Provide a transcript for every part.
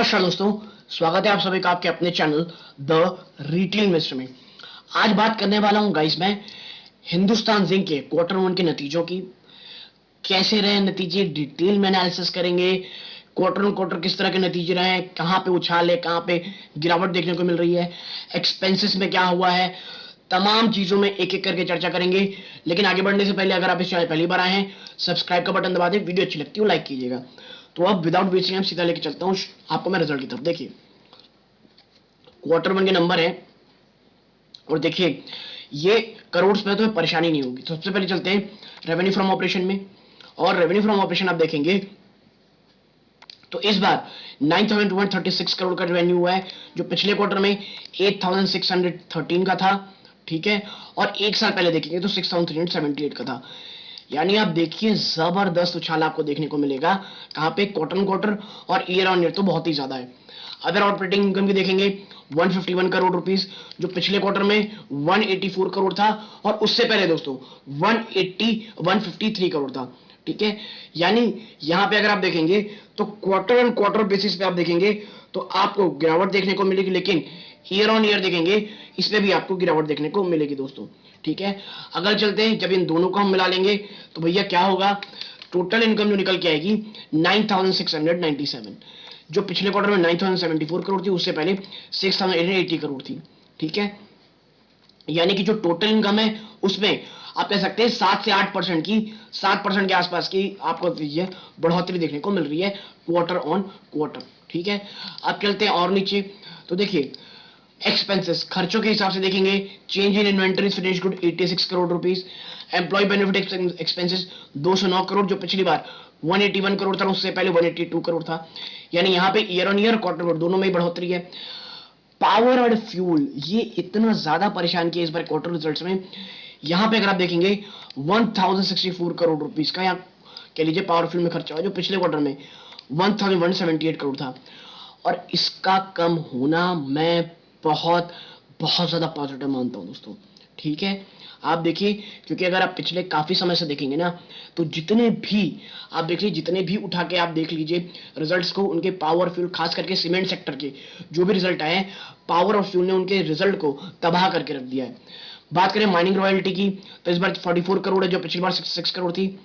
नमस्कार दोस्तों, स्वागत है आप सभी का आपके अपने चैनल द रिटेल इन्वेस्टर में। आज बात करने वाला हूं गाइस मैं हिंदुस्तान जिंक के क्वार्टर वन के नतीजों की। कैसे रहे नतीजे डिटेल में एनालिसिस करेंगे। क्वार्टर ऑन क्वार्टर किस तरह के नतीजे रहे, कहां पे उछाल है, कहां पे गिरावट देखने को मिल रही है, एक्सपेंसेस में क्या हुआ है, तमाम चीजों में एक एक करके चर्चा करेंगे। लेकिन आगे बढ़ने से पहले अगर आप इस चैनल पहली बार आए हैं, सब्सक्राइब का बटन दबा दें। वीडियो अच्छी लगती है लाइक कीजिएगा। तो अब विदाउट वेस्टिंग टाइम सीधा लेके चलता हूँ आपको मैं रिजल्ट की तरफ। देखिए क्वार्टर वन के नंबर है और देखिए ये करोड़ में तो परेशानी नहीं होगी। तो सबसे पहले चलते हैं रेवेन्यू फ्रॉम ऑपरेशन में। और रेवेन्यू फ्रॉम ऑपरेशन आप देखेंगे तो इस बार 9,236 करोड़ का रेवेन्यू हुआ है, जो पिछले क्वार्टर में 8,613 का था। ठीक है, और एक साल पहले देखेंगे तो 6,378 का था। यानी आप देखिए जबरदस्त उछाल आपको देखने को मिलेगा। कहां पे? क्वार्टर ऑन क्वार्टर और ईयर ऑन ईयर तो बहुत ही ज्यादा है। अदर ऑपरेटिंग इनकम की देखेंगे 151 करोड़ रुपीस, जो पिछले क्वार्टर में 184 करोड़ था, और उससे पहले दोस्तों 153 करोड़ था। ठीक है, यानी यहां पे अगर आप देखेंगे तो क्वार्टर ऑन क्वार्टर बेसिस पे आप देखेंगे तो आपको गिरावट देखने को मिलेगी, लेकिन ईयर ऑन ईयर देखेंगे इसमें भी आपको गिरावट देखने को मिलेगी दोस्तों। ठीक है, अगर चलते हैं जब इन दोनों को हम मिला लेंगे तो भैया क्या होगा, टोटल इनकम जो निकल के आएगी 9,697, जो पिछले क्वार्टर में 9,074 करोड़ थी, उससे पहले 6,880 करोड़ थी। ठीक है, यानी कि जो टोटल इनकम है उसमें आप कह सकते हैं 7 से 8% की, 7% के आसपास की आपको बढ़ोतरी देखने को मिल रही है क्वार्टर ऑन क्वार्टर। ठीक है, अब चलते हैं और नीचे तो देखिए एक्सपेंसेस खर्चों के हिसाब से देखेंगे। Change in inventory finish good 86 crore rupees, employ benefit expenses 209 crore, जो पिछली बार 181 करोड़ था, उससे पहले 182 करोड़ था। यानी यहाँ पे ईयर ऑन ईयर क्वार्टर दोनों में ही बढ़ोतरी है। पावर और फ्यूल ये इतना ज्यादा परेशान किया इस बार क्वार्टर रिजल्ट्स में। यहां पे अगर आप देखेंगे 1064 करोड़ रुपीस का यहाँ कह लीजिए पावर फ्यूल में खर्चा हुआ, जो पिछले क्वार्टर में 1178 करोड़ था। और इसका कम होना मैं बहुत बहुत ज्यादा पॉजिटिव मानता हूं दोस्तों। ठीक है, आप देखिए क्योंकि अगर आप पिछले काफी समय से देखेंगे ना तो जितने भी आप देख लीजिए, जितने भी उठा के आप देख लीजिए रिजल्ट्स को, उनके पावर फ्यूल खास करके सीमेंट सेक्टर के जो भी रिजल्ट आए, पावर और फ्यूल ने उनके रिजल्ट को तबाह करके रख दिया है। बात करें माइनिंग रॉयल्टी की तो इस बार 44 करोड़ है, जो पिछली बार 66 करोड़ थी।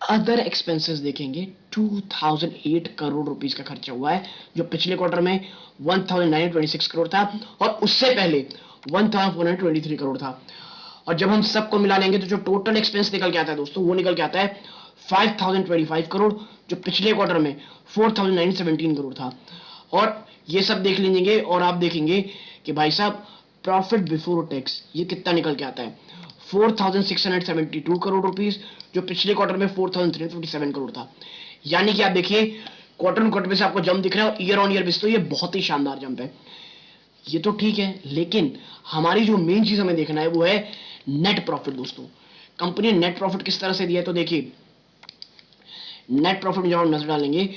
अदर एक्सपेंसेस देखेंगे 2008 करोड़ रुपीस का खर्चा हुआ है, जो पिछले क्वार्टर में 1926 करोड़ था, और उससे पहले 1423 करोड़ था। और जब हम सबको मिला लेंगे तो जो टोटल एक्सपेंस निकल के आता है दोस्तों, वो निकल के आता है 5025 करोड़, जो पिछले क्वार्टर में 4917 करोड़ था। और ये सब देख लीजिए और आप देखेंगे कि भाई साहब प्रॉफिट बिफोर टैक्स ये कितना निकल के आता है 4672 करोड़ रुपीस, जो पिछले क्वार्टर में 4357 करोड़ था। यानी कि आप देखिए क्वार्टर ऑन क्वार्टर से आपको जंप दिख रहा है, और ईयर ऑन ईयर बेस तो ये बहुत ही शानदार जंप है। ये तो ठीक है, लेकिन हमारी जो मेन चीज हमें देखना है वो है नेट प्रॉफिट दोस्तों। कंपनी ने नेट प्रॉफिट किस तरह से दिया है तो देखिए नेट प्रॉफिट में जब हम नजर डालेंगे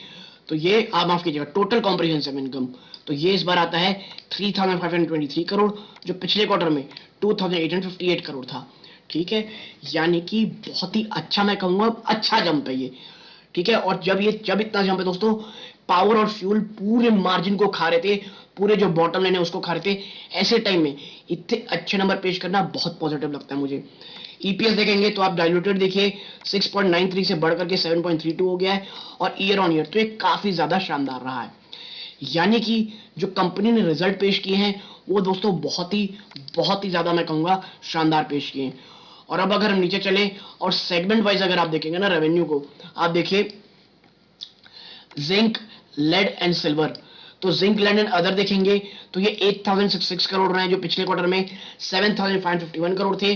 तो ये आप माफ कीजिएगा टोटल कॉम्प्रिहेंसिव इनकम, तो ये इस बार आता है 3523 करोड़, जो पिछले क्वार्टर में 2858 करोड़ था। ठीक है, यानी कि बहुत ही अच्छा, मैं कहूंगा अच्छा जंप है ये। ठीक है, और जब इतना जंप है दोस्तों, पावर और फ्यूल पूरे मार्जिन को खा रहे थे, पूरे जो बॉटम लाइन है उसको खा रहे थे। ऐसे टाइम में इतने अच्छे नंबर पेश करना बहुत पॉजिटिव लगता है मुझे। ईपीएस देखेंगे तो आप डायल्यूटेड देखिए 6.93 से बढ़कर के 7.32 हो गया है, और ईयर ऑन ईयर तो ये काफी ज्यादा शानदार रहा है। यानी कि जो कंपनी ने रिजल्ट पेश किए हैं वो दोस्तों बहुत ही ज्यादा मैं कहूंगा शानदार पेश किए हैं। और अब अगर हम नीचे चले और सेगमेंट वाइज अगर आप देखेंगे ना रेवेन्यू को, आप देखिए जिंक, लेड एंड सिल्वर। तो जिंक, लेड एंड अदर देखेंगे तो ये 8066 करोड़ रहे हैं, जो पिछले क्वार्टर में 7551 करोड़ थे।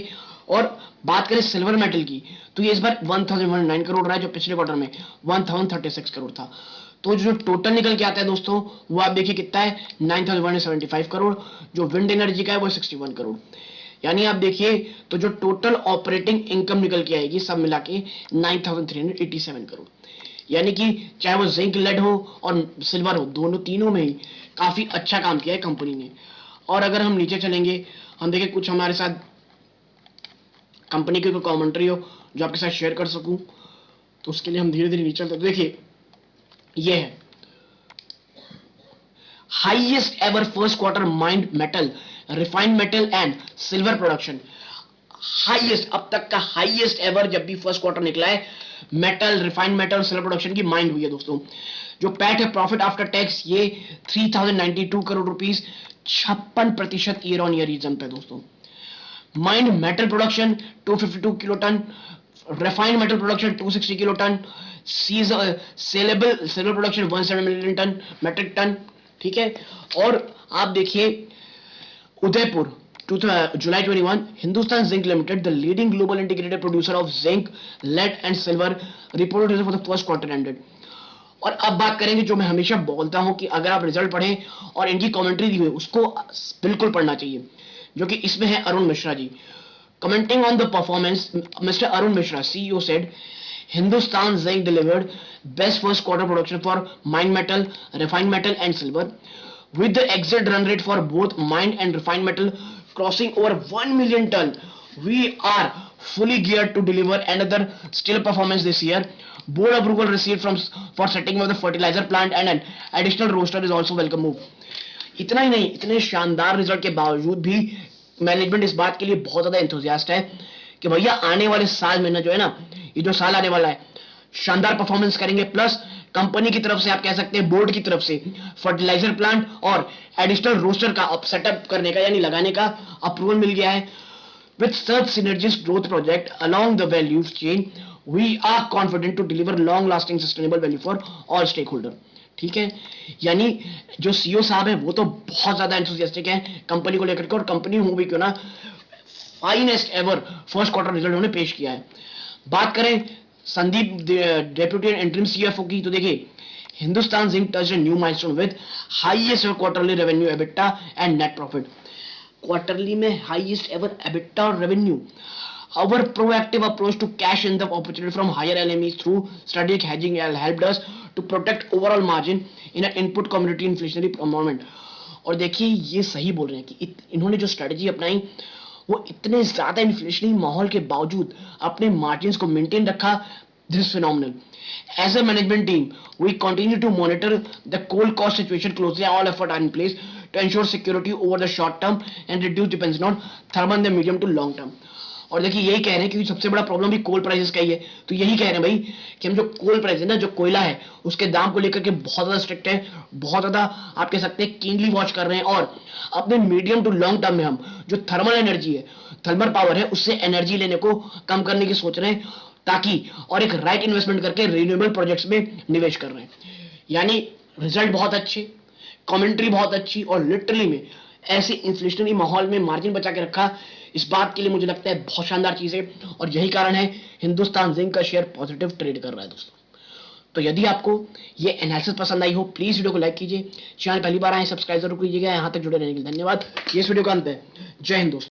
और बात करें सिल्वर मेटल की तो ये इस बार 1009 करोड़ रहा है, जो पिछले क्वार्टर में 1036 करोड़ था। तो जो टोटल निकल के आता है दोस्तों वो आप देखिए कितना है 9175 करोड़, जो विंड एनर्जी का है वो 61 करोड़। यानी आप देखिए तो जो टोटल ऑपरेटिंग इनकम निकल के आएगी सब मिला के 9387 करोड़। यानी कि चाहे वो जिंक, लेड हो और सिल्वर हो, दोनों तीनों में ही काफी अच्छा काम किया है कंपनी ने। और अगर हम नीचे चलेंगे, हम देखें कुछ हमारे साथ कंपनी की कोई कमेंट्री हो जो आपके साथ शेयर कर सकूं, तो उसके लिए हम धीरे धीरे नीचे चलते। देखिए ये है highest ever first quarter mind metal, refined metal and silver production. Highest, अब तक का हाईएस्ट एवर जब भी फर्स्ट क्वार्टर निकला है metal, refined metal, silver production की माइंड हुई है दोस्तों। जो पैट है, प्रॉफिट आफ्टर टैक्स, ये 3092 crore rupees, 56% year on year jump है दोस्तों। Mined metal production 252 kilo tonne, refined metal production 260 kilo tonne, saleable silver production 17 million tonne metric tonne. ठीक है, और आप देखिए Udaipur July 21, Hindustan Zinc Limited, the leading global integrated producer of zinc, lead and silver, reported for the first quarter ended। और अब बात करेंगे जो मैं हमेशा बोलता हूं कि अगर आप रिजल्ट पढ़ें और इनकी कमेंट्री दी हुई उसको बिल्कुल पढ़ना चाहिए, जो कि इसमें है Arun Mishra ji. Commenting on the performance, mister Arun Mishra CEO said Hindustan Zinc delivered best first quarter production for mined metal, refined metal and silver, with the exit run rate for both mined and refined metal crossing over 1 million ton. We are fully geared to deliver another stellar performance this year. Board approval received for setting up the fertilizer plant and an additional roaster is also welcome move. इतना ही नहीं, इतने शानदार result के बावजूद भी management इस बात के लिए बहुत ज्यादा एंथुसियास्ट है कि भैया आने वाले साल में ना जो है ना, ये जो साल आने वाला है शानदार परफॉर्मेंस करेंगे। प्लस कंपनी की तरफ से, आप कह सकते हैं बोर्ड की तरफ से, फर्टिलाइजर प्लांट और एडिशनल रोस्टर का सेटअप करने का यानी लगाने का अप्रूवल मिल गया है। With such synergist growth project along the value chain, we are confident to deliver long lasting sustainable value for all stakeholder. ठीक है, यानी जो सीईओ साहब है वो तो बहुत ज्यादा एंथुसियास्टिक है कंपनी को लेकर के, और कंपनी हूं भी क्यों ना, finest ever first quarter result उन्होंने पेश किया है। बात करें संदीप डेप्यूटी इंटरिम सीएफओ की, तो देखिए Hindustan zinc touch new milestone with highest ever quarterly revenue, EBITDA and net profit. Quarterly में हाईएस्ट एवर एबिटा और revenue. Our proactive approach to cash in the opportunity from higher LMEs through strategic hedging helped us to protect overall margin in an input commodity inflationary environment। और देखिए ये सही बोल रहे हैं कि इन्होंने जो स्ट्रेटजी अपनाई वो इतने ज्यादा इन्फ्लेशनरी माहौल के बावजूद अपने मार्जिन को मेंटेन रखा। This is phenomenal. As a management team, we continue to monitor the coal cost situation closely. All efforts are in place to ensure security over the short term and reduce dependence on thermal in the medium to long term। और देखिए यही कह रहे हैं क्योंकि सबसे बड़ा problem भी कोल प्राइसेस का ही है, तो यही कह रहे हैं भाई कि हम जो कोल प्राइस है ना, जो कोयला है उसके दाम को लेकर के बहुत ज्यादा स्ट्रिक्ट है, बहुत ज्यादा आप कह सकते हैं कीनली वॉच कर रहे हैं, और अपने मीडियम टू लॉन्ग टर्म में हम जो थर्मल एनर्जी है, थर्मल पावर है, उससे एनर्जी लेने को कम करने की सोच रहे हैं, ताकि और एक राइट इन्वेस्टमेंट करके रिन्यूएबल प्रोजेक्ट्स में निवेश कर रहे हैं। यानी रिजल्ट बहुत अच्छे, कमेंट्री बहुत अच्छी, और लिटरली में ऐसे इन्फ्लेशनरी माहौल में मार्जिन बचा के रखा, इस बात के लिए मुझे लगता है बहुत शानदार चीज है, और यही कारण है हिंदुस्तान जिंक का शेयर पॉजिटिव ट्रेड कर रहा है दोस्तों। तो यदि आपको ये एनालिसिस पसंद आई हो, प्लीज वीडियो को लाइक कीजिए, चैनल पहली बार आए सब्सक्राइब जरूर कीजिएगा। यहाँ तक जुड़े रहने के लिए धन्यवाद। ये इस वीडियो का अंत है। जय हिंद दोस्तों।